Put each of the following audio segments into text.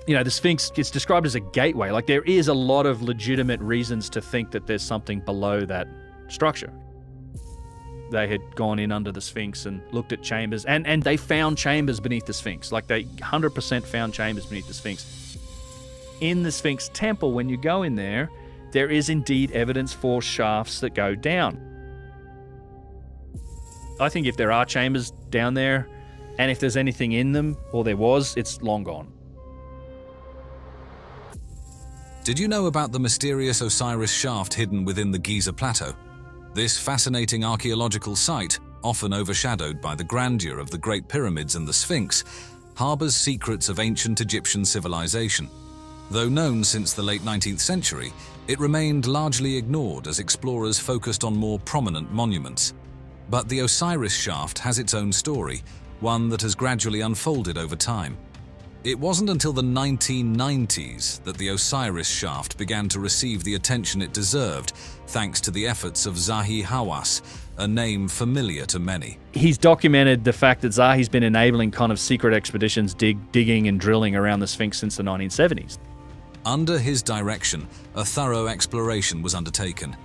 The Sphinx gets described as a gateway. Like, there is a lot of legitimate reasons to think that there's something below that structure. They had gone in under the Sphinx and looked at chambers, and they found chambers beneath the Sphinx. Like, they 100% found chambers beneath the Sphinx. In the Sphinx temple, when you go in there is indeed evidence for shafts that go down. I think if there are chambers down there, and if there's anything in them, or there was, it's long gone. Did you know about the mysterious Osiris shaft hidden within the Giza Plateau? This fascinating archaeological site, often overshadowed by the grandeur of the Great Pyramids and the Sphinx, harbors secrets of ancient Egyptian civilization. Though known since the late 19th century, it remained largely ignored as explorers focused on more prominent monuments. But the Osiris shaft has its own story, one that has gradually unfolded over time. It wasn't until the 1990s that the Osiris shaft began to receive the attention it deserved, thanks to the efforts of Zahi Hawass, a name familiar to many. He's documented the fact that Zahi's been enabling kind of secret expeditions digging and drilling around the Sphinx since the 1970s. Under his direction, a thorough exploration was undertaken,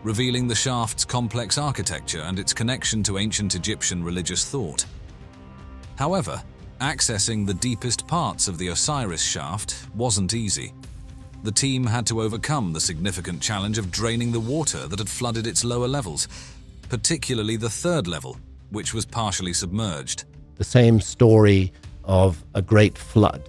revealing the shaft's complex architecture and its connection to ancient Egyptian religious thought. However, accessing the deepest parts of the Osiris shaft wasn't easy. The team had to overcome the significant challenge of draining the water that had flooded its lower levels, particularly the third level, which was partially submerged. The same story of a great flood,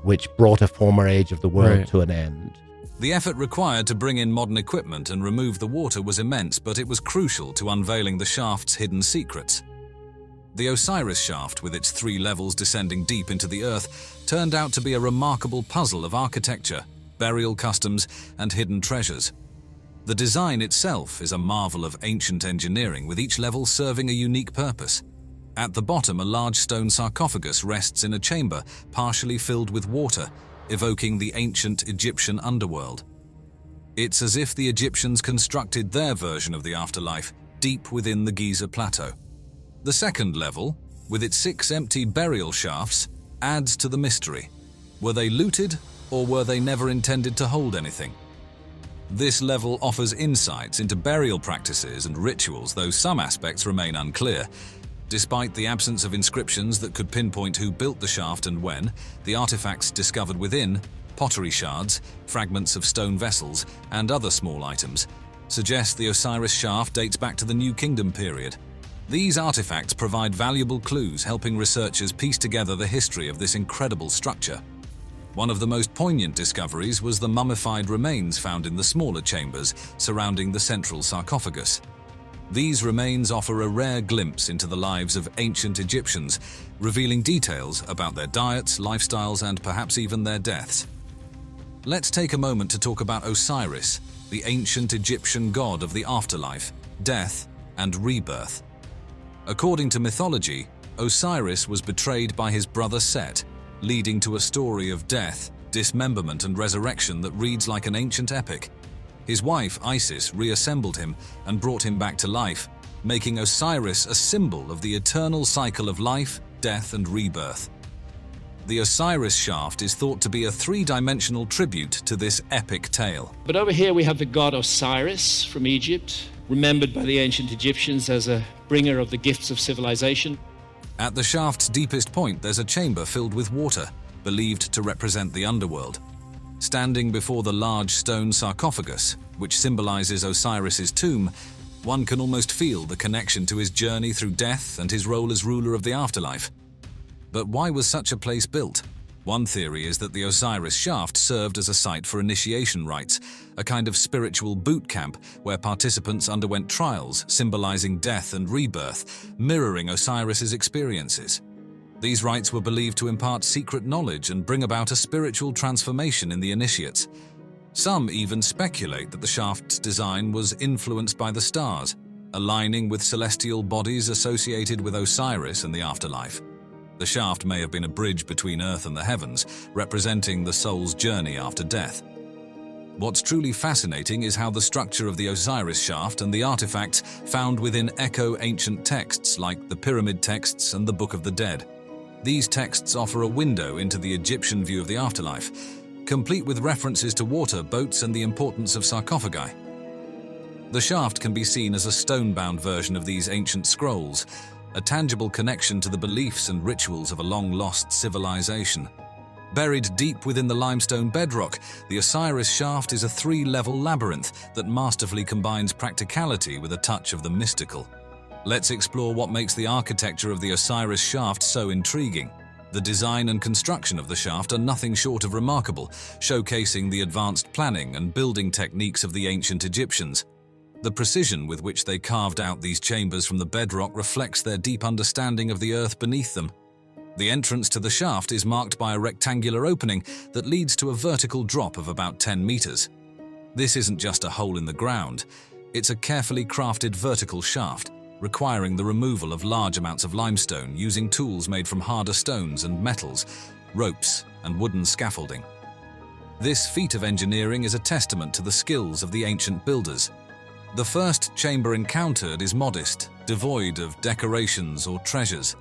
which brought a former age of the world to an end. The effort required to bring in modern equipment and remove the water was immense, but it was crucial to unveiling the shaft's hidden secrets. The Osiris shaft, with its 3 levels descending deep into the earth, turned out to be a remarkable puzzle of architecture, burial customs, and hidden treasures. The design itself is a marvel of ancient engineering, with each level serving a unique purpose. At the bottom, a large stone sarcophagus rests in a chamber partially filled with water, evoking the ancient Egyptian underworld. It's as if the Egyptians constructed their version of the afterlife deep within the Giza Plateau. The second level, with its 6 empty burial shafts, adds to the mystery. Were they looted, or were they never intended to hold anything? This level offers insights into burial practices and rituals, though some aspects remain unclear. Despite the absence of inscriptions that could pinpoint who built the shaft and when, the artifacts discovered within, pottery shards, fragments of stone vessels, and other small items, suggest the Osiris shaft dates back to the New Kingdom period. These artifacts provide valuable clues, helping researchers piece together the history of this incredible structure. One of the most poignant discoveries was the mummified remains found in the smaller chambers surrounding the central sarcophagus. These remains offer a rare glimpse into the lives of ancient Egyptians, revealing details about their diets, lifestyles, and perhaps even their deaths. Let's take a moment to talk about Osiris, the ancient Egyptian god of the afterlife, death, and rebirth. According to mythology, Osiris was betrayed by his brother Set, leading to a story of death, dismemberment, and resurrection that reads like an ancient epic. His wife, Isis, reassembled him and brought him back to life, making Osiris a symbol of the eternal cycle of life, death, and rebirth. The Osiris shaft is thought to be a 3-dimensional tribute to this epic tale. But over here we have the god Osiris from Egypt, remembered by the ancient Egyptians as a bringer of the gifts of civilization. At the shaft's deepest point, there's a chamber filled with water, believed to represent the underworld. Standing before the large stone sarcophagus, which symbolizes Osiris's tomb, one can almost feel the connection to his journey through death and his role as ruler of the afterlife. But why was such a place built? One theory is that the Osiris shaft served as a site for initiation rites, a kind of spiritual boot camp where participants underwent trials symbolizing death and rebirth, mirroring Osiris's experiences. These rites were believed to impart secret knowledge and bring about a spiritual transformation in the initiates. Some even speculate that the shaft's design was influenced by the stars, aligning with celestial bodies associated with Osiris and the afterlife. The shaft may have been a bridge between Earth and the heavens, representing the soul's journey after death. What's truly fascinating is how the structure of the Osiris shaft and the artifacts found within echo ancient texts like the Pyramid texts and the Book of the Dead. These texts offer a window into the Egyptian view of the afterlife, complete with references to water, boats, and the importance of sarcophagi. The shaft can be seen as a stone-bound version of these ancient scrolls, a tangible connection to the beliefs and rituals of a long-lost civilization. Buried deep within the limestone bedrock, the Osiris shaft is a three-level labyrinth that masterfully combines practicality with a touch of the mystical. Let's explore what makes the architecture of the Osiris shaft so intriguing. The design and construction of the shaft are nothing short of remarkable, showcasing the advanced planning and building techniques of the ancient Egyptians. The precision with which they carved out these chambers from the bedrock reflects their deep understanding of the earth beneath them. The entrance to the shaft is marked by a rectangular opening that leads to a vertical drop of about 10 meters. This isn't just a hole in the ground, it's a carefully crafted vertical shaft, requiring the removal of large amounts of limestone using tools made from harder stones and metals, ropes, and wooden scaffolding. This feat of engineering is a testament to the skills of the ancient builders. The first chamber encountered is modest, devoid of decorations or treasures.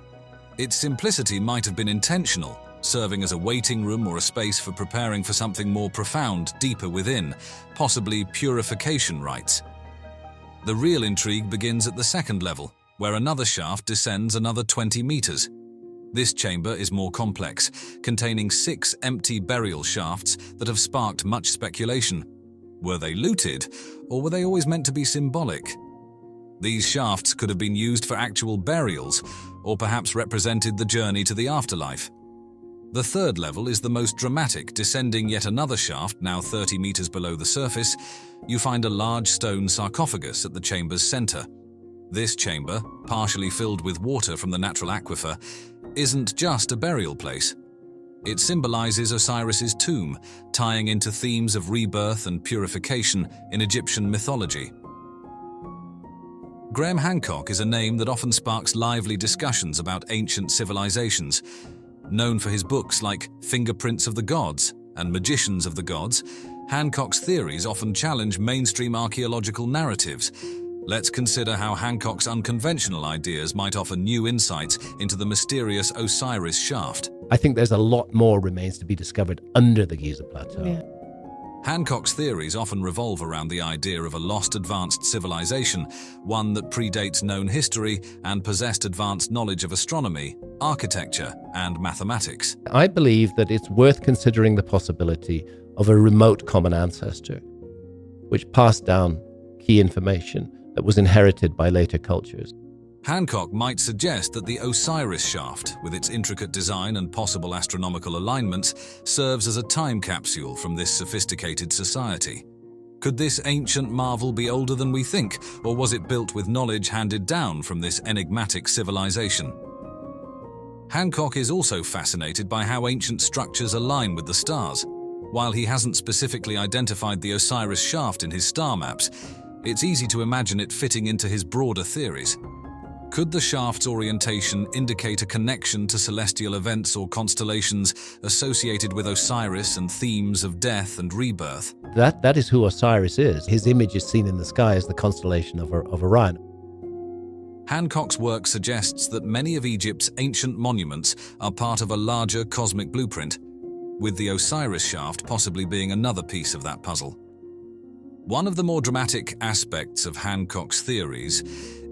Its simplicity might have been intentional, serving as a waiting room or a space for preparing for something more profound, deeper within, possibly purification rites. The real intrigue begins at the second level, where another shaft descends another 20 meters. This chamber is more complex, containing 6 empty burial shafts that have sparked much speculation. Were they looted, or were they always meant to be symbolic? These shafts could have been used for actual burials, or perhaps represented the journey to the afterlife. The third level is the most dramatic. Descending yet another shaft, now 30 meters below the surface, you find a large stone sarcophagus at the chamber's center. This chamber, partially filled with water from the natural aquifer, isn't just a burial place. It symbolizes Osiris's tomb, tying into themes of rebirth and purification in Egyptian mythology. Graham Hancock is a name that often sparks lively discussions about ancient civilizations. Known for his books like Fingerprints of the Gods and Magicians of the Gods, Hancock's theories often challenge mainstream archaeological narratives. Let's consider how Hancock's unconventional ideas might offer new insights into the mysterious Osiris shaft. I think there's a lot more remains to be discovered under the Giza Plateau. Yeah. Hancock's theories often revolve around the idea of a lost advanced civilization, one that predates known history and possessed advanced knowledge of astronomy, architecture, and mathematics. I believe that it's worth considering the possibility of a remote common ancestor, which passed down key information that was inherited by later cultures. Hancock might suggest that the Osiris shaft, with its intricate design and possible astronomical alignments, serves as a time capsule from this sophisticated society. Could this ancient marvel be older than we think, or was it built with knowledge handed down from this enigmatic civilization? Hancock is also fascinated by how ancient structures align with the stars. While he hasn't specifically identified the Osiris shaft in his star maps, it's easy to imagine it fitting into his broader theories. Could the shaft's orientation indicate a connection to celestial events or constellations associated with Osiris and themes of death and rebirth? That is who Osiris is. His image is seen in the sky as the constellation of Orion. Hancock's work suggests that many of Egypt's ancient monuments are part of a larger cosmic blueprint, with the Osiris shaft possibly being another piece of that puzzle. One of the more dramatic aspects of Hancock's theories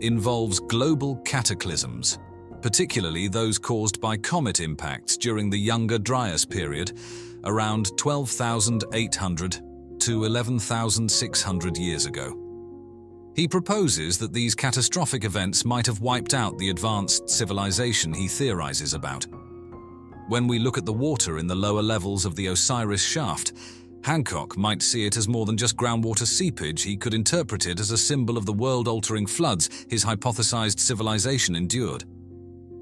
involves global cataclysms, particularly those caused by comet impacts during the Younger Dryas period, around 12,800 to 11,600 years ago. He proposes that these catastrophic events might have wiped out the advanced civilization he theorizes about. When we look at the water in the lower levels of the Osiris shaft, Hancock might see it as more than just groundwater seepage. He could interpret it as a symbol of the world-altering floods his hypothesized civilization endured.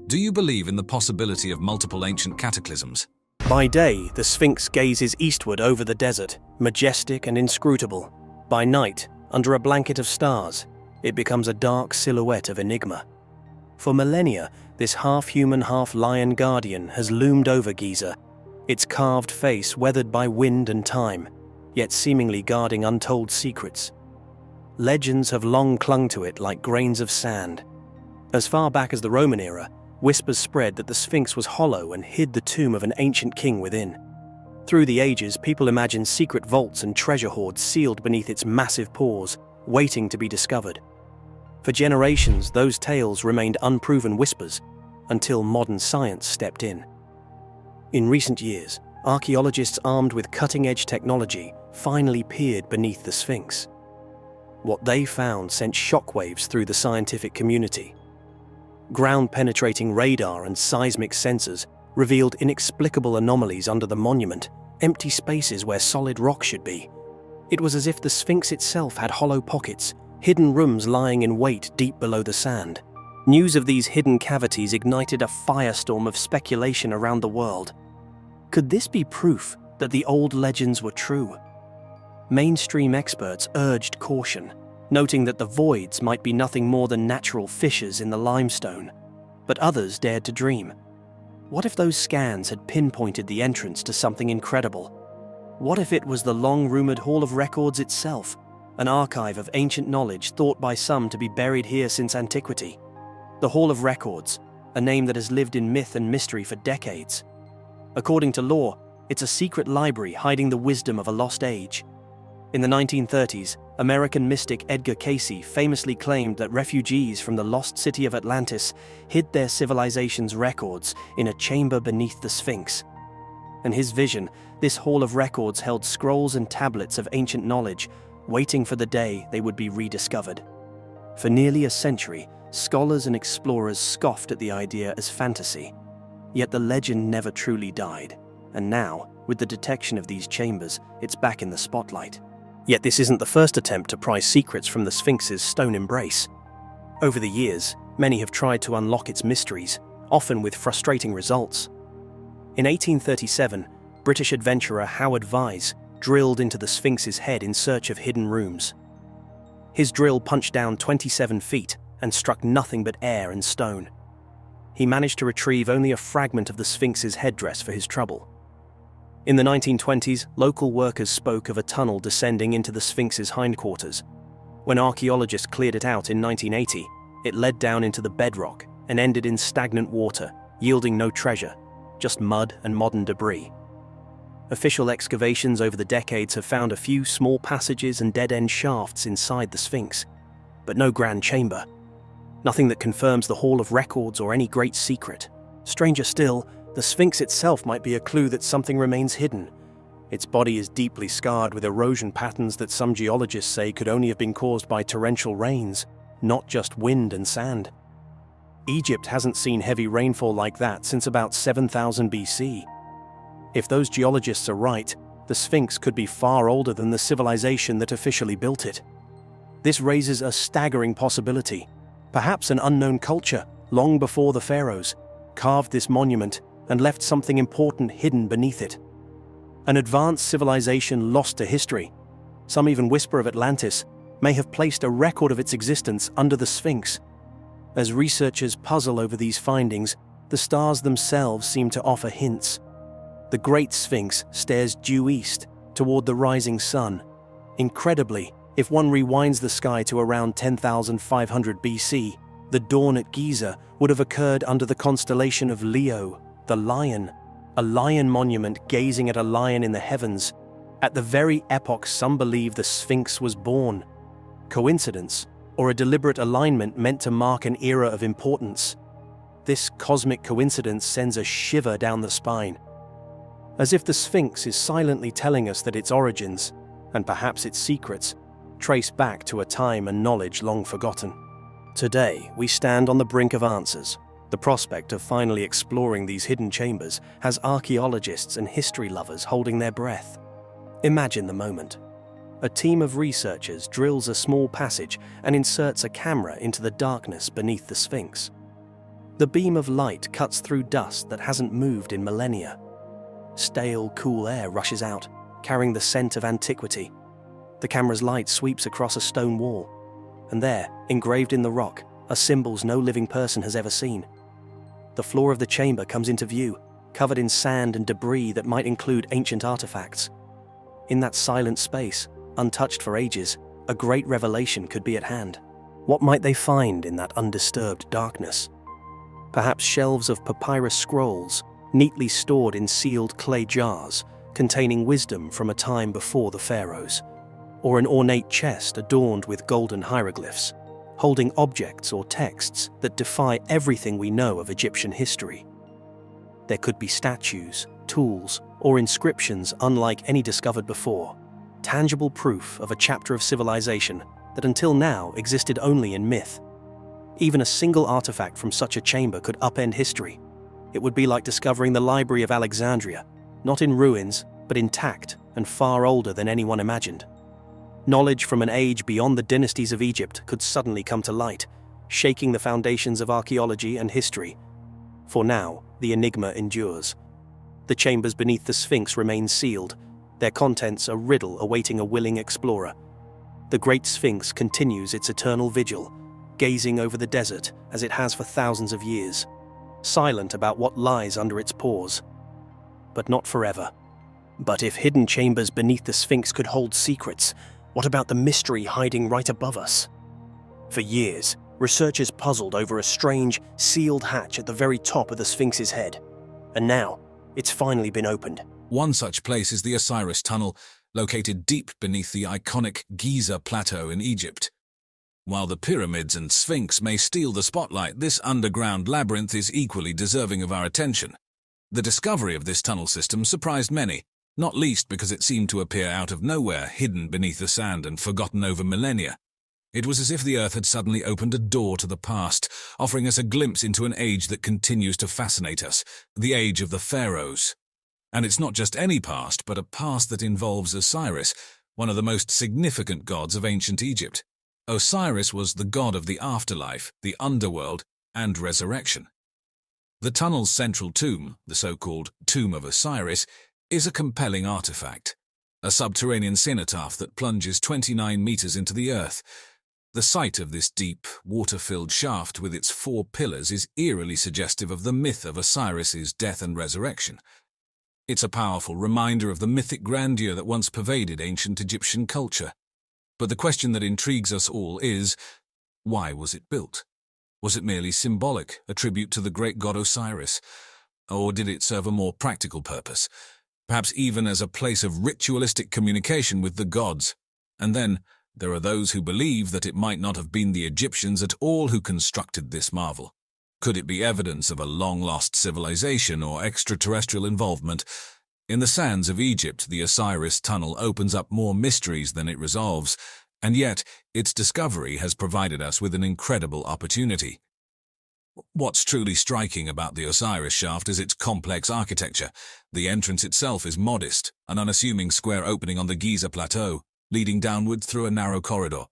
Do you believe in the possibility of multiple ancient cataclysms? By day, the Sphinx gazes eastward over the desert, majestic and inscrutable. By night, under a blanket of stars, it becomes a dark silhouette of enigma. For millennia, this half-human, half-lion guardian has loomed over Giza, its carved face weathered by wind and time, yet seemingly guarding untold secrets. Legends have long clung to it like grains of sand. As far back as the Roman era, whispers spread that the Sphinx was hollow and hid the tomb of an ancient king within. Through the ages, people imagined secret vaults and treasure hoards sealed beneath its massive pores, waiting to be discovered. For generations, those tales remained unproven whispers until modern science stepped in. In recent years, archaeologists armed with cutting-edge technology finally peered beneath the Sphinx. What they found sent shockwaves through the scientific community. Ground-penetrating radar and seismic sensors revealed inexplicable anomalies under the monument, empty spaces where solid rock should be. It was as if the Sphinx itself had hollow pockets, hidden rooms lying in wait deep below the sand. News of these hidden cavities ignited a firestorm of speculation around the world. Could this be proof that the old legends were true? Mainstream experts urged caution, noting that the voids might be nothing more than natural fissures in the limestone, but others dared to dream. What if those scans had pinpointed the entrance to something incredible? What if it was the long-rumored Hall of Records itself, an archive of ancient knowledge thought by some to be buried here since antiquity? The Hall of Records, a name that has lived in myth and mystery for decades. According to lore, it's a secret library hiding the wisdom of a lost age. In the 1930s, American mystic Edgar Cayce famously claimed that refugees from the lost city of Atlantis hid their civilization's records in a chamber beneath the Sphinx. In his vision, this Hall of Records held scrolls and tablets of ancient knowledge, waiting for the day they would be rediscovered. For nearly a century, scholars and explorers scoffed at the idea as fantasy. Yet the legend never truly died, and now, with the detection of these chambers, it's back in the spotlight. Yet this isn't the first attempt to pry secrets from the Sphinx's stone embrace. Over the years, many have tried to unlock its mysteries, often with frustrating results. In 1837, British adventurer Howard Vyse drilled into the Sphinx's head in search of hidden rooms. His drill punched down 27 feet and struck nothing but air and stone. He managed to retrieve only a fragment of the Sphinx's headdress for his trouble. In the 1920s, local workers spoke of a tunnel descending into the Sphinx's hindquarters. When archaeologists cleared it out in 1980, it led down into the bedrock and ended in stagnant water, yielding no treasure, just mud and modern debris. Official excavations over the decades have found a few small passages and dead-end shafts inside the Sphinx, but no grand chamber. Nothing that confirms the Hall of Records or any great secret. Stranger still, the Sphinx itself might be a clue that something remains hidden. Its body is deeply scarred with erosion patterns that some geologists say could only have been caused by torrential rains, not just wind and sand. Egypt hasn't seen heavy rainfall like that since about 7000 BC. If those geologists are right, the Sphinx could be far older than the civilization that officially built it. This raises a staggering possibility. Perhaps an unknown culture, long before the pharaohs, carved this monument and left something important hidden beneath it. An advanced civilization lost to history, some even whisper of Atlantis, may have placed a record of its existence under the Sphinx. As researchers puzzle over these findings, the stars themselves seem to offer hints. The Great Sphinx stares due east, toward the rising sun. Incredibly, if one rewinds the sky to around 10,500 BC, the dawn at Giza would have occurred under the constellation of Leo, the lion, a lion monument gazing at a lion in the heavens, at the very epoch some believe the Sphinx was born. Coincidence, or a deliberate alignment meant to mark an era of importance? This cosmic coincidence sends a shiver down the spine. As if the Sphinx is silently telling us that its origins, and perhaps its secrets, trace back to a time and knowledge long forgotten. Today, we stand on the brink of answers. The prospect of finally exploring these hidden chambers has archaeologists and history lovers holding their breath. Imagine the moment. A team of researchers drills a small passage and inserts a camera into the darkness beneath the Sphinx. The beam of light cuts through dust that hasn't moved in millennia. Stale, cool air rushes out, carrying the scent of antiquity. The camera's light sweeps across a stone wall, and there, engraved in the rock, are symbols no living person has ever seen. The floor of the chamber comes into view, covered in sand and debris that might include ancient artifacts. In that silent space, untouched for ages, a great revelation could be at hand. What might they find in that undisturbed darkness? Perhaps shelves of papyrus scrolls, neatly stored in sealed clay jars, containing wisdom from a time before the pharaohs, or an ornate chest adorned with golden hieroglyphs, holding objects or texts that defy everything we know of Egyptian history. There could be statues, tools, or inscriptions unlike any discovered before, tangible proof of a chapter of civilization that until now existed only in myth. Even a single artifact from such a chamber could upend history. It would be like discovering the Library of Alexandria, not in ruins, but intact and far older than anyone imagined. Knowledge from an age beyond the dynasties of Egypt could suddenly come to light, shaking the foundations of archaeology and history. For now, the enigma endures. The chambers beneath the Sphinx remain sealed, their contents a riddle awaiting a willing explorer. The Great Sphinx continues its eternal vigil, gazing over the desert as it has for thousands of years, silent about what lies under its paws. But not forever. But if hidden chambers beneath the Sphinx could hold secrets, what about the mystery hiding right above us? For years, researchers puzzled over a strange, sealed hatch at the very top of the Sphinx's head. And now, it's finally been opened. One such place is the Osiris Tunnel, located deep beneath the iconic Giza Plateau in Egypt. While the pyramids and Sphinx may steal the spotlight, this underground labyrinth is equally deserving of our attention. The discovery of this tunnel system surprised many, not least because it seemed to appear out of nowhere, hidden beneath the sand and forgotten over millennia. It was as if the earth had suddenly opened a door to the past, offering us a glimpse into an age that continues to fascinate us, the age of the pharaohs. And it's not just any past, but a past that involves Osiris, one of the most significant gods of ancient Egypt. Osiris was the god of the afterlife, the underworld, and resurrection. The tunnel's central tomb, the so-called Tomb of Osiris, is a compelling artifact, a subterranean cenotaph that plunges 29 meters into the earth. The sight of this deep, water-filled shaft with its 4 pillars is eerily suggestive of the myth of Osiris's death and resurrection. It's a powerful reminder of the mythic grandeur that once pervaded ancient Egyptian culture. But the question that intrigues us all is, why was it built? Was it merely symbolic, a tribute to the great god Osiris? Or did it serve a more practical purpose? Perhaps even as a place of ritualistic communication with the gods? And then, there are those who believe that it might not have been the Egyptians at all who constructed this marvel. Could it be evidence of a long-lost civilization or extraterrestrial involvement? In the sands of Egypt, the Osiris Tunnel opens up more mysteries than it resolves, and yet its discovery has provided us with an incredible opportunity. What's truly striking about the Osiris shaft is its complex architecture. The entrance itself is modest, an unassuming square opening on the Giza Plateau, leading downward through a narrow corridor.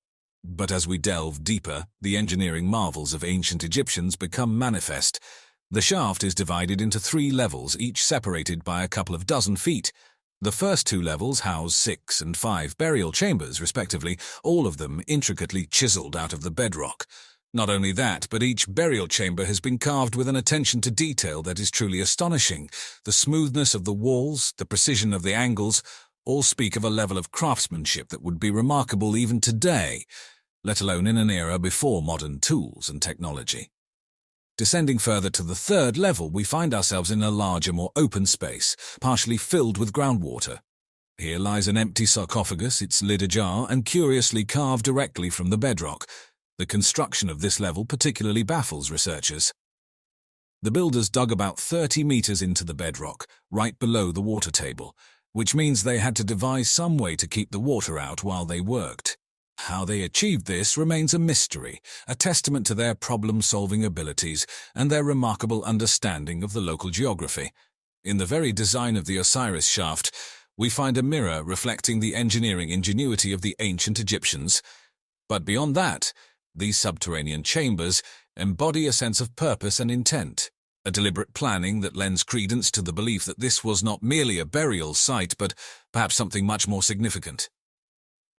But as we delve deeper, the engineering marvels of ancient Egyptians become manifest. The shaft is divided into 3 levels, each separated by a couple of dozen feet. The first 2 levels house 6 and 5 burial chambers, respectively, all of them intricately chiseled out of the bedrock. Not only that, but each burial chamber has been carved with an attention to detail that is truly astonishing. The smoothness of the walls, the precision of the angles, all speak of a level of craftsmanship that would be remarkable even today, let alone in an era before modern tools and technology. Descending further to the 3rd level, we find ourselves in a larger, more open space, partially filled with groundwater. Here lies an empty sarcophagus, its lid ajar, and curiously carved directly from the bedrock. The construction of this level particularly baffles researchers. The builders dug about 30 meters into the bedrock, right below the water table, which means they had to devise some way to keep the water out while they worked. How they achieved this remains a mystery, a testament to their problem-solving abilities and their remarkable understanding of the local geography. In the very design of the Osiris shaft, we find a mirror reflecting the engineering ingenuity of the ancient Egyptians. But beyond that, these subterranean chambers embody a sense of purpose and intent, a deliberate planning that lends credence to the belief that this was not merely a burial site, but perhaps something much more significant.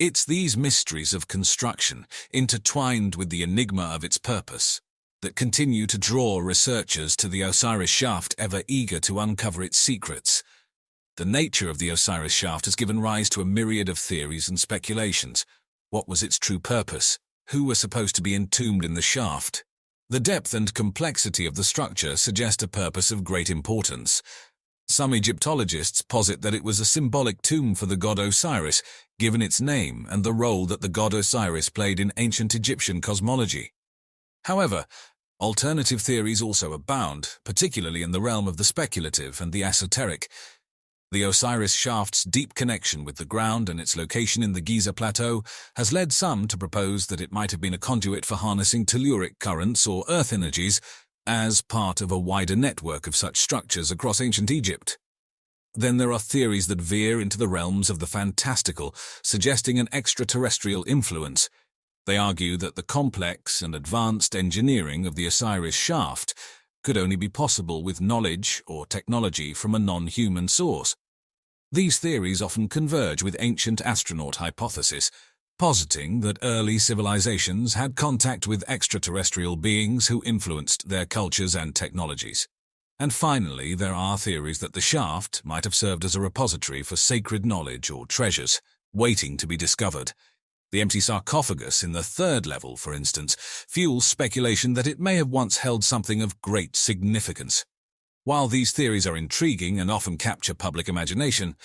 It's these mysteries of construction, intertwined with the enigma of its purpose, that continue to draw researchers to the Osiris shaft, ever eager to uncover its secrets. The nature of the Osiris shaft has given rise to a myriad of theories and speculations. What was its true purpose? Who was supposed to be entombed in the shaft? The depth and complexity of the structure suggest a purpose of great importance. Some Egyptologists posit that it was a symbolic tomb for the god Osiris, given its name and the role that the god Osiris played in ancient Egyptian cosmology. However, alternative theories also abound, particularly in the realm of the speculative and the esoteric. The Osiris shaft's deep connection with the ground and its location in the Giza Plateau has led some to propose that it might have been a conduit for harnessing telluric currents or earth energies as part of a wider network of such structures across ancient Egypt. Then there are theories that veer into the realms of the fantastical, suggesting an extraterrestrial influence. They argue that the complex and advanced engineering of the Osiris shaft could only be possible with knowledge or technology from a non-human source. These theories often converge with ancient astronaut hypothesis, positing that early civilizations had contact with extraterrestrial beings who influenced their cultures and technologies. And finally, there are theories that the shaft might have served as a repository for sacred knowledge or treasures, waiting to be discovered. The empty sarcophagus in the third level, for instance, fuels speculation that it may have once held something of great significance. While these theories are intriguing and often capture public imagination,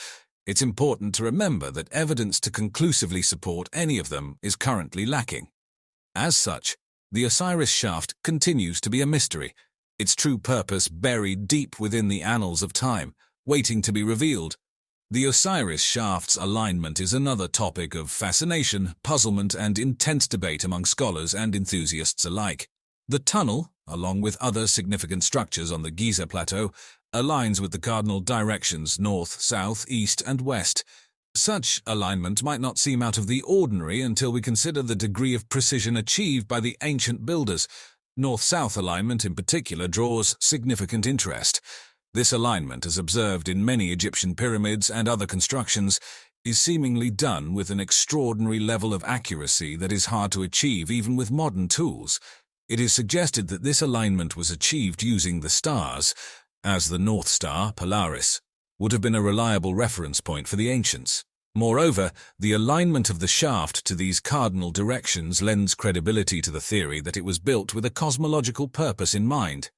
it's important to remember that evidence to conclusively support any of them is currently lacking. As such, the Osiris shaft continues to be a mystery, its true purpose buried deep within the annals of time, waiting to be revealed. The Osiris shaft's alignment is another topic of fascination, puzzlement, and intense debate among scholars and enthusiasts alike. The tunnel, along with other significant structures on the Giza Plateau, aligns with the cardinal directions north, south, east, and west. Such alignment might not seem out of the ordinary until we consider the degree of precision achieved by the ancient builders. North-south alignment in particular draws significant interest. This alignment, as observed in many Egyptian pyramids and other constructions, is seemingly done with an extraordinary level of accuracy that is hard to achieve even with modern tools. It is suggested that this alignment was achieved using the stars, as the North Star, Polaris, would have been a reliable reference point for the ancients. Moreover, the alignment of the shaft to these cardinal directions lends credibility to the theory that it was built with a cosmological purpose in mind.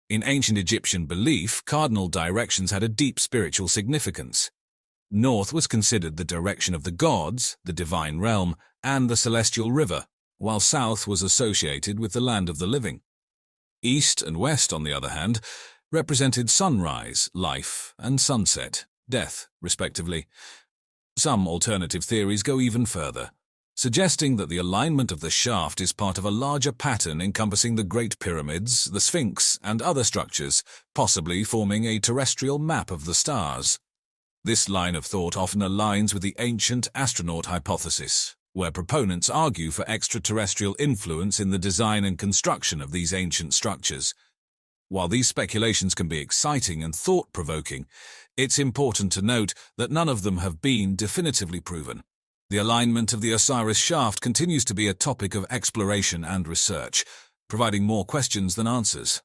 In ancient Egyptian belief, cardinal directions had a deep spiritual significance. North was considered the direction of the gods, the divine realm, and the celestial river, while south was associated with the land of the living. East and west, on the other hand, represented sunrise, life, and sunset, death, respectively. Some alternative theories go even further, suggesting that the alignment of the shaft is part of a larger pattern encompassing the Great Pyramids, the Sphinx, and other structures, possibly forming a terrestrial map of the stars. This line of thought often aligns with the ancient astronaut hypothesis, where proponents argue for extraterrestrial influence in the design and construction of these ancient structures. While these speculations can be exciting and thought-provoking, it's important to note that none of them have been definitively proven. The alignment of the Osiris shaft continues to be a topic of exploration and research, providing more questions than answers.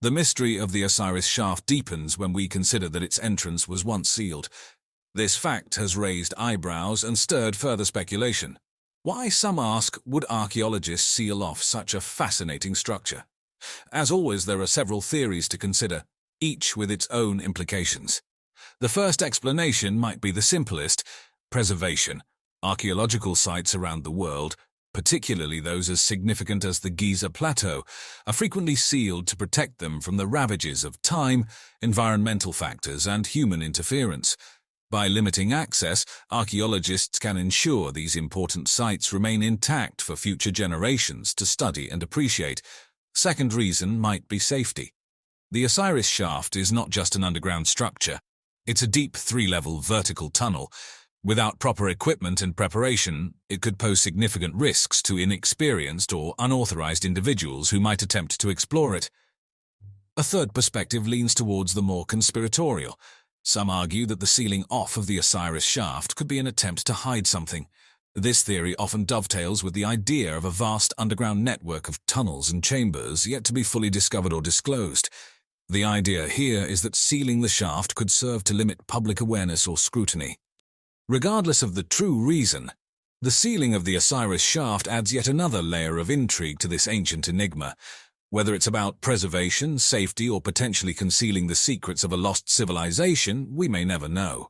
The mystery of the Osiris shaft deepens when we consider that its entrance was once sealed. This fact has raised eyebrows and stirred further speculation. Why, some ask, would archaeologists seal off such a fascinating structure? As always, there are several theories to consider, each with its own implications. The first explanation might be the simplest: preservation. Archaeological sites around the world, particularly those as significant as the Giza Plateau, are frequently sealed to protect them from the ravages of time, environmental factors, and human interference. By limiting access, archaeologists can ensure these important sites remain intact for future generations to study and appreciate. Second reason might be safety. The Osiris shaft is not just an underground structure. It's a deep 3-level vertical tunnel. Without proper equipment and preparation, it could pose significant risks to inexperienced or unauthorized individuals who might attempt to explore it. A third perspective leans towards the more conspiratorial. Some argue that the sealing off of the Osiris shaft could be an attempt to hide something. This theory often dovetails with the idea of a vast underground network of tunnels and chambers yet to be fully discovered or disclosed. The idea here is that sealing the shaft could serve to limit public awareness or scrutiny. Regardless of the true reason, the sealing of the Osiris shaft adds yet another layer of intrigue to this ancient enigma. Whether it's about preservation, safety, or potentially concealing the secrets of a lost civilization, we may never know.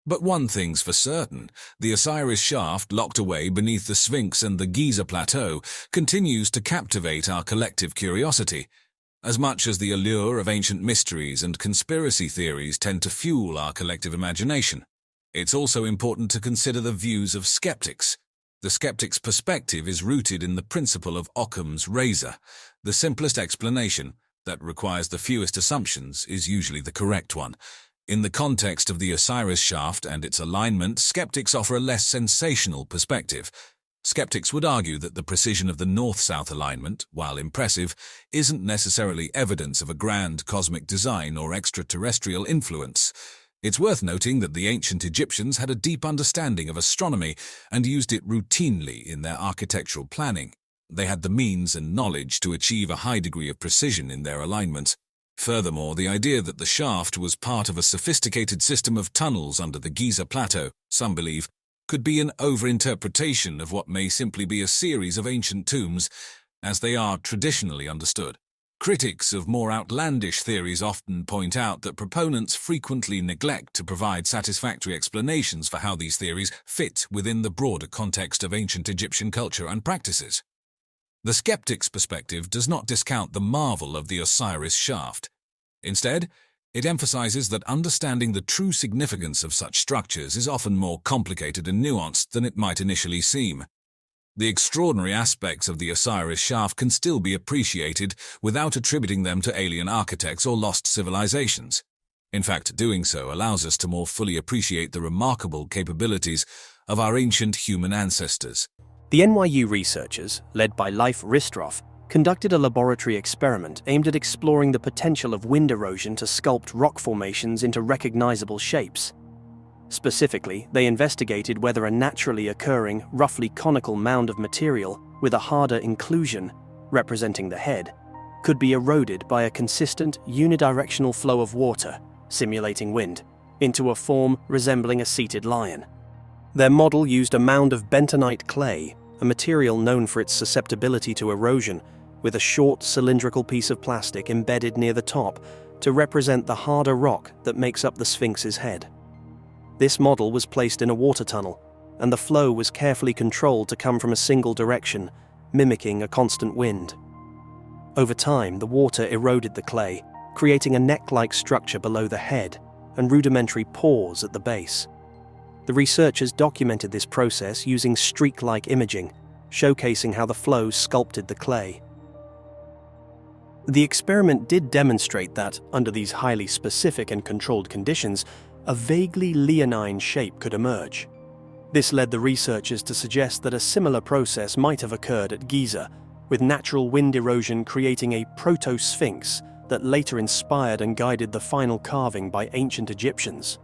But one thing's for certain, the Osiris shaft locked away beneath the Sphinx and the Giza Plateau continues to captivate our collective curiosity. As much as the allure of ancient mysteries and conspiracy theories tend to fuel our collective imagination, it's also important to consider the views of skeptics. The skeptic's perspective is rooted in the principle of Occam's razor. The simplest explanation, that requires the fewest assumptions, is usually the correct one. In the context of the Osiris shaft and its alignment, skeptics offer a less sensational perspective. Skeptics would argue that the precision of the north-south alignment, while impressive, isn't necessarily evidence of a grand cosmic design or extraterrestrial influence. It's worth noting that the ancient Egyptians had a deep understanding of astronomy and used it routinely in their architectural planning. They had the means and knowledge to achieve a high degree of precision in their alignments. Furthermore, the idea that the shaft was part of a sophisticated system of tunnels under the Giza Plateau, some believe, could be an overinterpretation of what may simply be a series of ancient tombs, as they are traditionally understood. Critics of more outlandish theories often point out that proponents frequently neglect to provide satisfactory explanations for how these theories fit within the broader context of ancient Egyptian culture and practices. The skeptic's perspective does not discount the marvel of the Osiris shaft. Instead, it emphasizes that understanding the true significance of such structures is often more complicated and nuanced than it might initially seem. The extraordinary aspects of the Osiris shaft can still be appreciated without attributing them to alien architects or lost civilizations. In fact, doing so allows us to more fully appreciate the remarkable capabilities of our ancient human ancestors. The NYU researchers, led by Leif Ristroff, conducted a laboratory experiment aimed at exploring the potential of wind erosion to sculpt rock formations into recognizable shapes. Specifically, they investigated whether a naturally occurring, roughly conical mound of material with a harder inclusion, representing the head, could be eroded by a consistent, unidirectional flow of water, simulating wind, into a form resembling a seated lion. Their model used a mound of bentonite clay, a material known for its susceptibility to erosion, with a short cylindrical piece of plastic embedded near the top to represent the harder rock that makes up the Sphinx's head. This model was placed in a water tunnel, and the flow was carefully controlled to come from a single direction, mimicking a constant wind. Over time, the water eroded the clay, creating a neck-like structure below the head and rudimentary pores at the base. The researchers documented this process using streak-like imaging, showcasing how the flow sculpted the clay. The experiment did demonstrate that, under these highly specific and controlled conditions, a vaguely leonine shape could emerge. This led the researchers to suggest that a similar process might have occurred at Giza, with natural wind erosion creating a proto-sphinx that later inspired and guided the final carving by ancient Egyptians.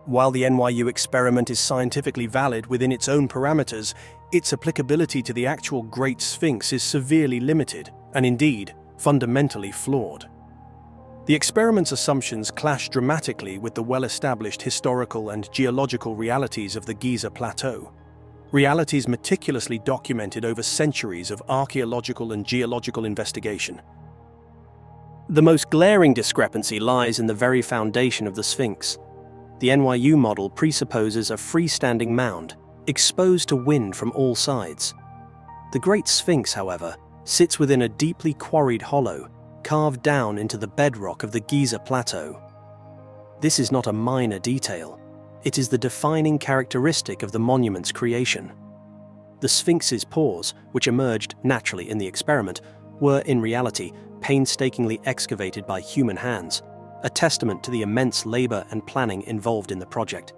While the NYU experiment is scientifically valid within its own parameters, its applicability to the actual Great Sphinx is severely limited, and indeed, fundamentally flawed. The experiment's assumptions clash dramatically with the well-established historical and geological realities of the Giza Plateau, realities meticulously documented over centuries of archaeological and geological investigation. The most glaring discrepancy lies in the very foundation of the Sphinx. The NYU model presupposes a freestanding mound, exposed to wind from all sides. The Great Sphinx, however, sits within a deeply quarried hollow, carved down into the bedrock of the Giza Plateau. This is not a minor detail. It is the defining characteristic of the monument's creation. The Sphinx's pores, which emerged naturally in the experiment, were in reality painstakingly excavated by human hands, a testament to the immense labor and planning involved in the project.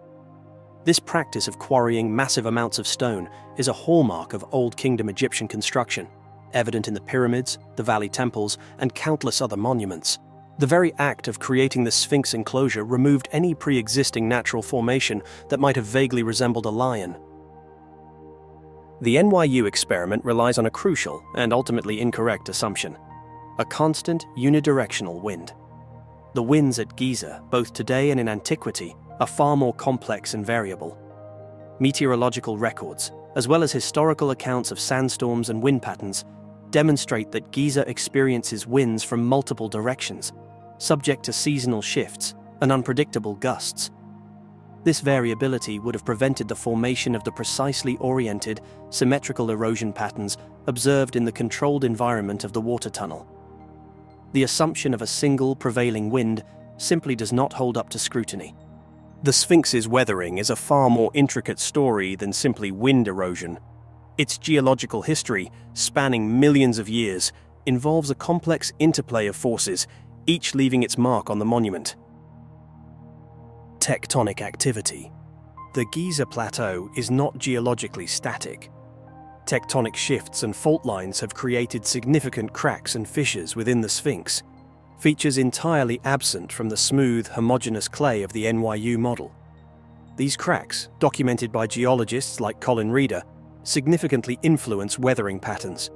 This practice of quarrying massive amounts of stone is a hallmark of Old Kingdom Egyptian construction, evident in the pyramids, the valley temples, and countless other monuments. The very act of creating the Sphinx enclosure removed any pre-existing natural formation that might have vaguely resembled a lion. The NYU experiment relies on a crucial and ultimately incorrect assumption: a constant, unidirectional wind. The winds at Giza, both today and in antiquity, are far more complex and variable. Meteorological records, as well as historical accounts of sandstorms and wind patterns, demonstrate that Giza experiences winds from multiple directions, subject to seasonal shifts and unpredictable gusts. This variability would have prevented the formation of the precisely oriented, symmetrical erosion patterns observed in the controlled environment of the water tunnel. The assumption of a single prevailing wind simply does not hold up to scrutiny. The Sphinx's weathering is a far more intricate story than simply wind erosion. Its geological history, spanning millions of years, involves a complex interplay of forces, each leaving its mark on the monument. Tectonic activity. The Giza Plateau is not geologically static. Tectonic shifts and fault lines have created significant cracks and fissures within the Sphinx, features entirely absent from the smooth, homogeneous clay of the NYU model. These cracks, documented by geologists like Colin Reeder, significantly influence weathering patterns.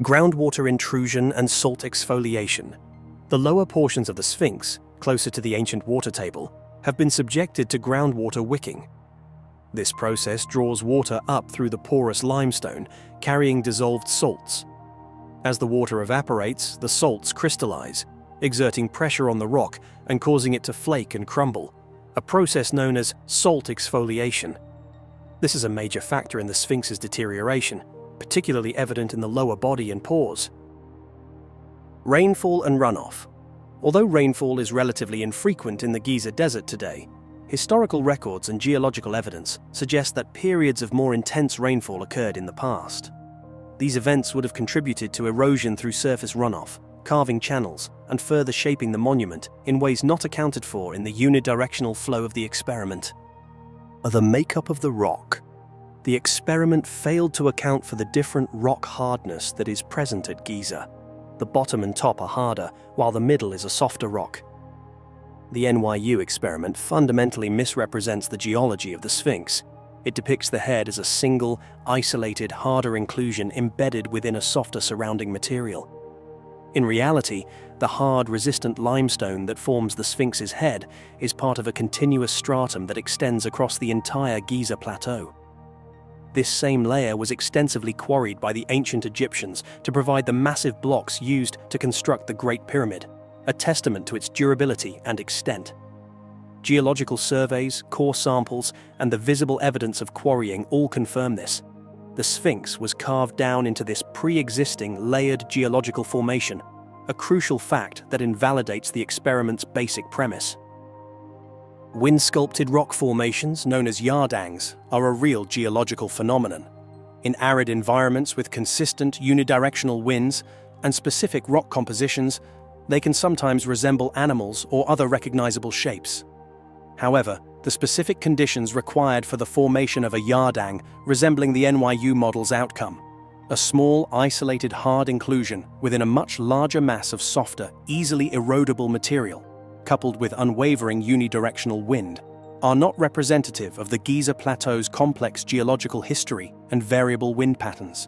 Groundwater intrusion and salt exfoliation. The lower portions of the Sphinx, closer to the ancient water table, have been subjected to groundwater wicking. This process draws water up through the porous limestone, carrying dissolved salts. As the water evaporates, the salts crystallize, exerting pressure on the rock and causing it to flake and crumble, a process known as salt exfoliation. This is a major factor in the Sphinx's deterioration, particularly evident in the lower body and pores. Rainfall and runoff. Although rainfall is relatively infrequent in the Giza Desert today, historical records and geological evidence suggest that periods of more intense rainfall occurred in the past. These events would have contributed to erosion through surface runoff, carving channels, and further shaping the monument in ways not accounted for in the unidirectional flow of the experiment. The makeup of the rock. The experiment failed to account for the different rock hardness that is present at Giza. The bottom and top are harder, while the middle is a softer rock. The NYU experiment fundamentally misrepresents the geology of the Sphinx. It depicts the head as a single, isolated, harder inclusion embedded within a softer surrounding material. In reality, the hard, resistant limestone that forms the Sphinx's head is part of a continuous stratum that extends across the entire Giza Plateau. This same layer was extensively quarried by the ancient Egyptians to provide the massive blocks used to construct the Great Pyramid, a testament to its durability and extent. Geological surveys, core samples, and the visible evidence of quarrying all confirm this. The Sphinx was carved down into this pre-existing layered geological formation, a crucial fact that invalidates the experiment's basic premise. Wind-sculpted rock formations, known as yardangs, are a real geological phenomenon. In arid environments with consistent unidirectional winds and specific rock compositions, they can sometimes resemble animals or other recognizable shapes. However, the specific conditions required for the formation of a yardang resembling the NYU model's outcome, a small, isolated, hard inclusion within a much larger mass of softer, easily erodible material, coupled with unwavering unidirectional wind, are not representative of the Giza Plateau's complex geological history and variable wind patterns.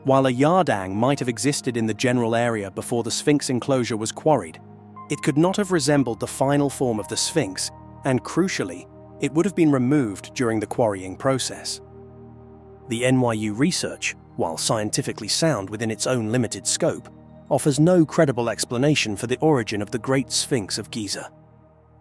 While a yardang might have existed in the general area before the Sphinx enclosure was quarried, it could not have resembled the final form of the Sphinx, and crucially, it would have been removed during the quarrying process. The NYU research, while scientifically sound within its own limited scope, offers no credible explanation for the origin of the Great Sphinx of Giza.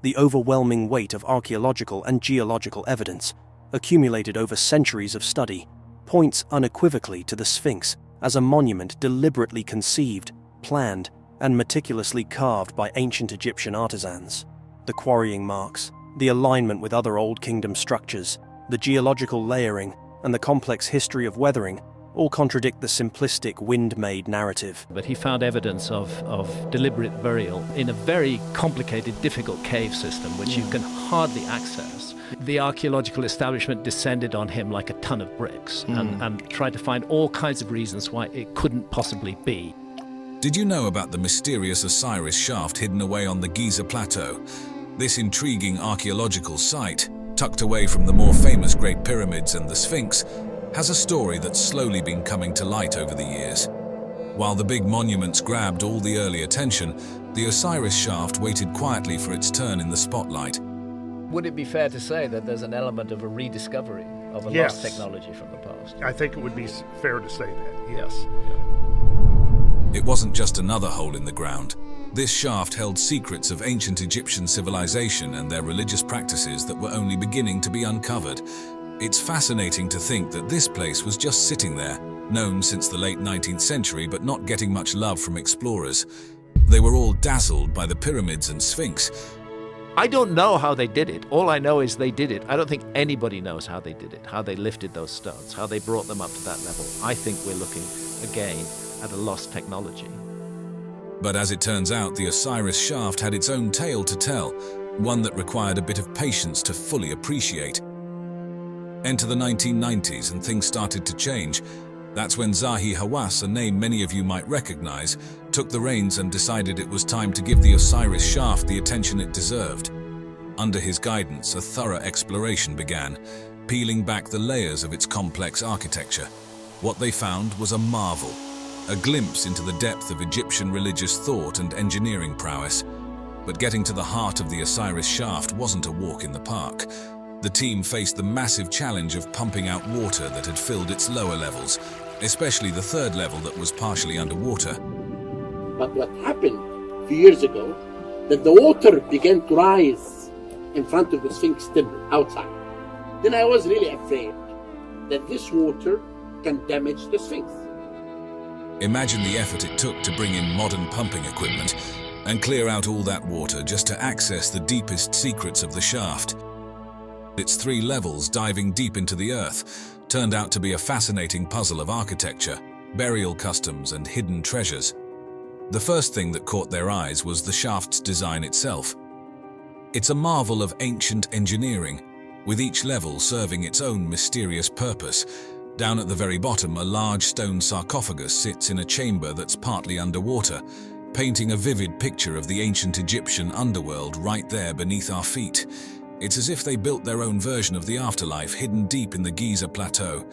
The overwhelming weight of archaeological and geological evidence, accumulated over centuries of study, points unequivocally to the Sphinx as a monument deliberately conceived, planned, and meticulously carved by ancient Egyptian artisans. The quarrying marks, the alignment with other Old Kingdom structures, the geological layering, and the complex history of weathering all contradict the simplistic wind-made narrative. But he found evidence of deliberate burial in a very complicated, difficult cave system which you can hardly access. The archaeological establishment descended on him like a ton of bricks and tried to find all kinds of reasons why it couldn't possibly be. Did you know about the mysterious Osiris shaft hidden away on the Giza Plateau? This intriguing archaeological site, tucked away from the more famous Great Pyramids and the Sphinx, has a story that's slowly been coming to light over the years. While the big monuments grabbed all the early attention, the Osiris shaft waited quietly for its turn in the spotlight. Would it be fair to say that there's an element of a rediscovery? of a Yes. lost technology from the past. I think it would be fair to say that, yes. It wasn't just another hole in the ground. This shaft held secrets of ancient Egyptian civilization and their religious practices that were only beginning to be uncovered. It's fascinating to think that this place was just sitting there, known since the late 19th century but not getting much love from explorers. They were all dazzled by the pyramids and Sphinx. I don't know how they did it. All I know is they did it. I don't think anybody knows how they did it, how they lifted those stones, how they brought them up to that level. I think we're looking, again, at a lost technology. But as it turns out, the Osiris shaft had its own tale to tell, one that required a bit of patience to fully appreciate. Enter the 1990s and things started to change. That's when Zahi Hawass, a name many of you might recognize, took the reins and decided it was time to give the Osiris shaft the attention it deserved. Under his guidance, a thorough exploration began, peeling back the layers of its complex architecture. What they found was a marvel, a glimpse into the depth of Egyptian religious thought and engineering prowess. But getting to the heart of the Osiris shaft wasn't a walk in the park. The team faced the massive challenge of pumping out water that had filled its lower levels, especially the third level that was partially underwater. But what happened a few years ago, that the water began to rise in front of the Sphinx temple outside. Then I was really afraid that this water can damage the Sphinx. Imagine the effort it took to bring in modern pumping equipment and clear out all that water just to access the deepest secrets of the shaft. Its 3 levels diving deep into the earth turned out to be a fascinating puzzle of architecture, burial customs, and hidden treasures. The first thing that caught their eyes was the shaft's design itself. It's a marvel of ancient engineering, with each level serving its own mysterious purpose. Down at the very bottom, a large stone sarcophagus sits in a chamber that's partly underwater, painting a vivid picture of the ancient Egyptian underworld right there beneath our feet. It's as if they built their own version of the afterlife hidden deep in the Giza plateau.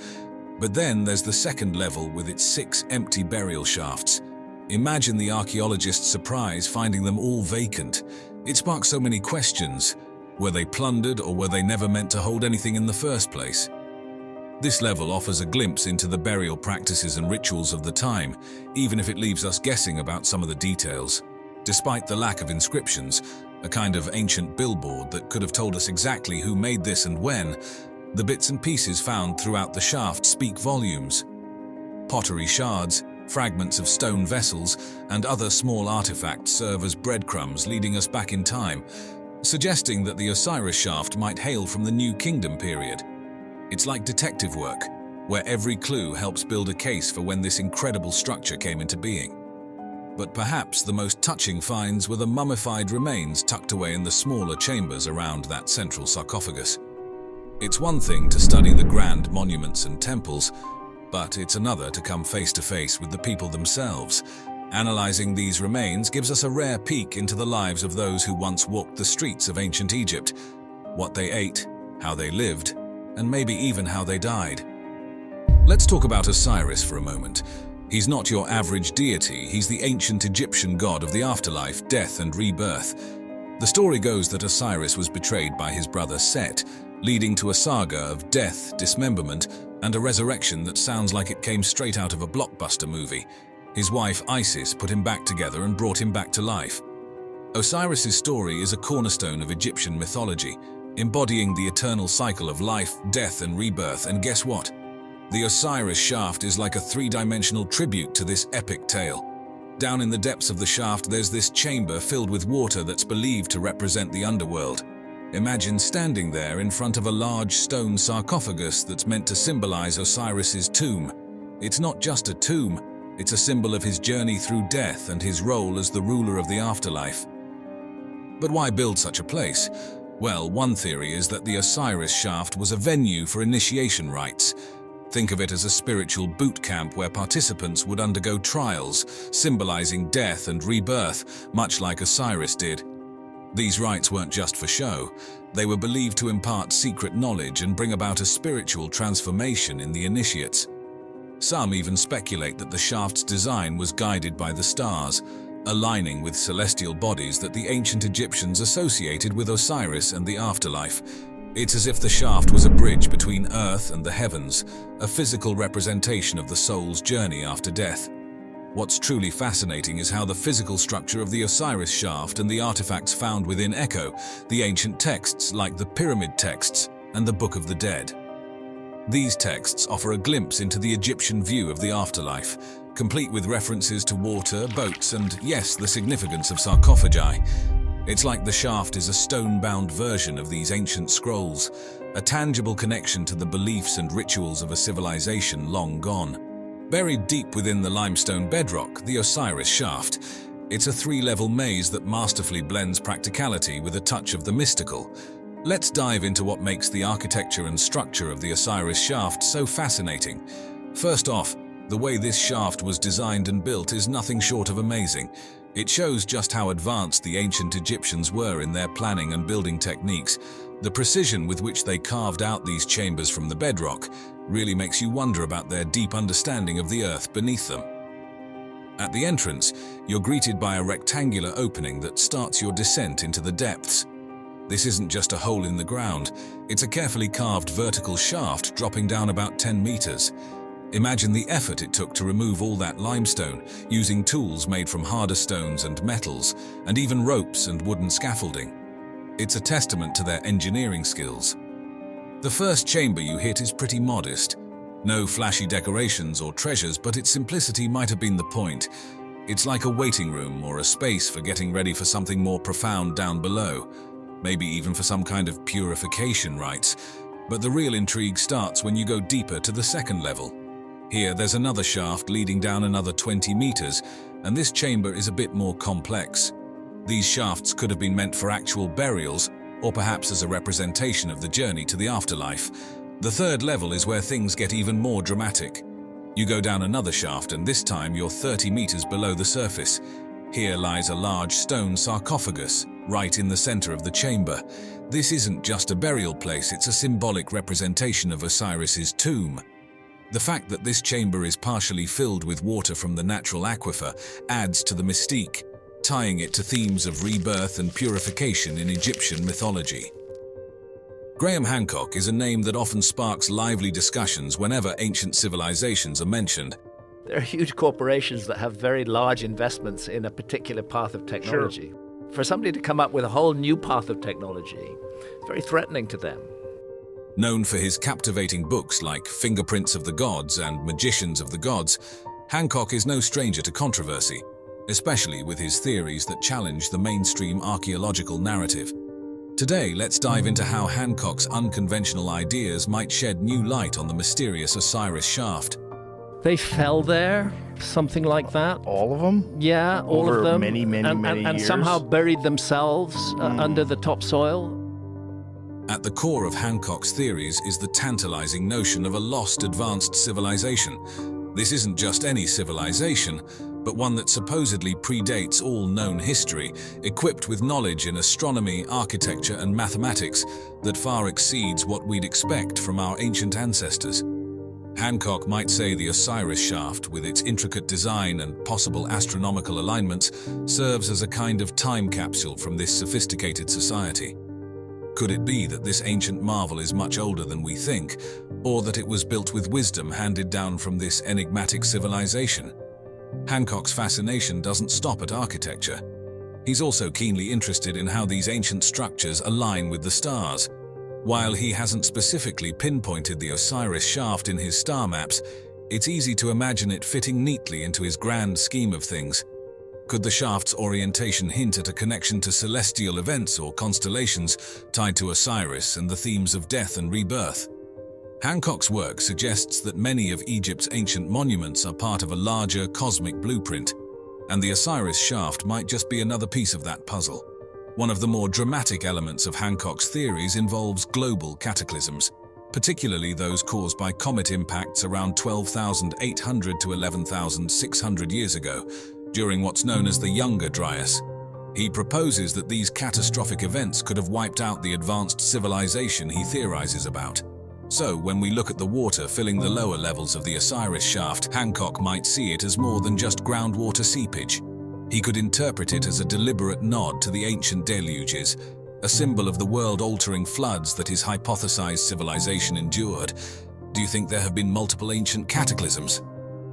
But then there's the second level with its 6 empty burial shafts. Imagine the archaeologists' surprise finding them all vacant. It sparked so many questions. Were they plundered, or were they never meant to hold anything in the first place? This level offers a glimpse into the burial practices and rituals of the time, even if it leaves us guessing about some of the details. Despite the lack of inscriptions, a kind of ancient billboard that could have told us exactly who made this and when, the bits and pieces found throughout the shaft speak volumes. Pottery shards, fragments of stone vessels, and other small artifacts serve as breadcrumbs leading us back in time, suggesting that the Osiris shaft might hail from the New Kingdom period. It's like detective work, where every clue helps build a case for when this incredible structure came into being. But perhaps the most touching finds were the mummified remains tucked away in the smaller chambers around that central sarcophagus. It's one thing to study the grand monuments and temples, but it's another to come face to face with the people themselves. Analyzing these remains gives us a rare peek into the lives of those who once walked the streets of ancient Egypt, what they ate, how they lived, and maybe even how they died. Let's talk about Osiris for a moment. He's not your average deity, he's the ancient Egyptian god of the afterlife, death, and rebirth. The story goes that Osiris was betrayed by his brother Set, leading to a saga of death, dismemberment, and a resurrection that sounds like it came straight out of a blockbuster movie. His wife Isis put him back together and brought him back to life. Osiris's story is a cornerstone of Egyptian mythology, embodying the eternal cycle of life, death, and rebirth. And guess what? The Osiris shaft is like a 3-dimensional tribute to this epic tale. Down in the depths of the shaft, there's this chamber filled with water that's believed to represent the underworld. Imagine standing there in front of a large stone sarcophagus that's meant to symbolize Osiris's tomb. It's not just a tomb, it's a symbol of his journey through death and his role as the ruler of the afterlife. But why build such a place? Well, one theory is that the Osiris shaft was a venue for initiation rites. Think of it as a spiritual boot camp where participants would undergo trials, symbolizing death and rebirth, much like Osiris did. These rites weren't just for show. They were believed to impart secret knowledge and bring about a spiritual transformation in the initiates. Some even speculate that the shaft's design was guided by the stars, aligning with celestial bodies that the ancient Egyptians associated with Osiris and the afterlife. It's as if the shaft was a bridge between Earth and the heavens, a physical representation of the soul's journey after death. What's truly fascinating is how the physical structure of the Osiris shaft and the artifacts found within echo the ancient texts like the Pyramid texts and the Book of the Dead. These texts offer a glimpse into the Egyptian view of the afterlife, complete with references to water, boats, and, yes, the significance of sarcophagi. It's like the shaft is a stone-bound version of these ancient scrolls, a tangible connection to the beliefs and rituals of a civilization long gone. Buried deep within the limestone bedrock, the Osiris shaft, it's a three-level maze that masterfully blends practicality with a touch of the mystical. Let's dive into what makes the architecture and structure of the Osiris shaft so fascinating. First off, the way this shaft was designed and built is nothing short of amazing. It shows just how advanced the ancient Egyptians were in their planning and building techniques. The precision with which they carved out these chambers from the bedrock really makes you wonder about their deep understanding of the earth beneath them. At the entrance, you're greeted by a rectangular opening that starts your descent into the depths. This isn't just a hole in the ground, it's a carefully carved vertical shaft dropping down about 10 meters. Imagine the effort it took to remove all that limestone, using tools made from harder stones and metals, and even ropes and wooden scaffolding. It's a testament to their engineering skills. The first chamber you hit is pretty modest. No flashy decorations or treasures, but its simplicity might have been the point. It's like a waiting room or a space for getting ready for something more profound down below, maybe even for some kind of purification rites. But the real intrigue starts when you go deeper to the second level. Here, there's another shaft leading down another 20 meters, and this chamber is a bit more complex. These shafts could have been meant for actual burials, or perhaps as a representation of the journey to the afterlife. The third level is where things get even more dramatic. You go down another shaft, and this time you're 30 meters below the surface. Here lies a large stone sarcophagus, right in the center of the chamber. This isn't just a burial place, it's a symbolic representation of Osiris's tomb. The fact that this chamber is partially filled with water from the natural aquifer adds to the mystique, tying it to themes of rebirth and purification in Egyptian mythology. Graham Hancock is a name that often sparks lively discussions whenever ancient civilizations are mentioned. There are huge corporations that have very large investments in a particular path of technology. Sure. For somebody to come up with a whole new path of technology, it's very threatening to them. Known for his captivating books like Fingerprints of the Gods and Magicians of the Gods, Hancock is no stranger to controversy, especially with his theories that challenge the mainstream archaeological narrative. Today, let's dive into how Hancock's unconventional ideas might shed new light on the mysterious Osiris shaft. They fell there, something like that. All of them? Yeah, all of them. Over many years. And somehow buried themselves under the topsoil. At the core of Hancock's theories is the tantalizing notion of a lost advanced civilization. This isn't just any civilization, but one that supposedly predates all known history, equipped with knowledge in astronomy, architecture, and mathematics that far exceeds what we'd expect from our ancient ancestors. Hancock might say the Osiris shaft, with its intricate design and possible astronomical alignments, serves as a kind of time capsule from this sophisticated society. Could it be that this ancient marvel is much older than we think, or that it was built with wisdom handed down from this enigmatic civilization? Hancock's fascination doesn't stop at architecture. He's also keenly interested in how these ancient structures align with the stars. While he hasn't specifically pinpointed the Osiris shaft in his star maps, it's easy to imagine it fitting neatly into his grand scheme of things. Could the shaft's orientation hint at a connection to celestial events or constellations tied to Osiris and the themes of death and rebirth? Hancock's work suggests that many of Egypt's ancient monuments are part of a larger cosmic blueprint, and the Osiris shaft might just be another piece of that puzzle. One of the more dramatic elements of Hancock's theories involves global cataclysms, particularly those caused by comet impacts around 12,800 to 11,600 years ago, during what's known as the Younger Dryas. He proposes that these catastrophic events could have wiped out the advanced civilization he theorizes about. So, when we look at the water filling the lower levels of the Osiris shaft, Hancock might see it as more than just groundwater seepage. He could interpret it as a deliberate nod to the ancient deluges, a symbol of the world-altering floods that his hypothesized civilization endured. Do you think there have been multiple ancient cataclysms?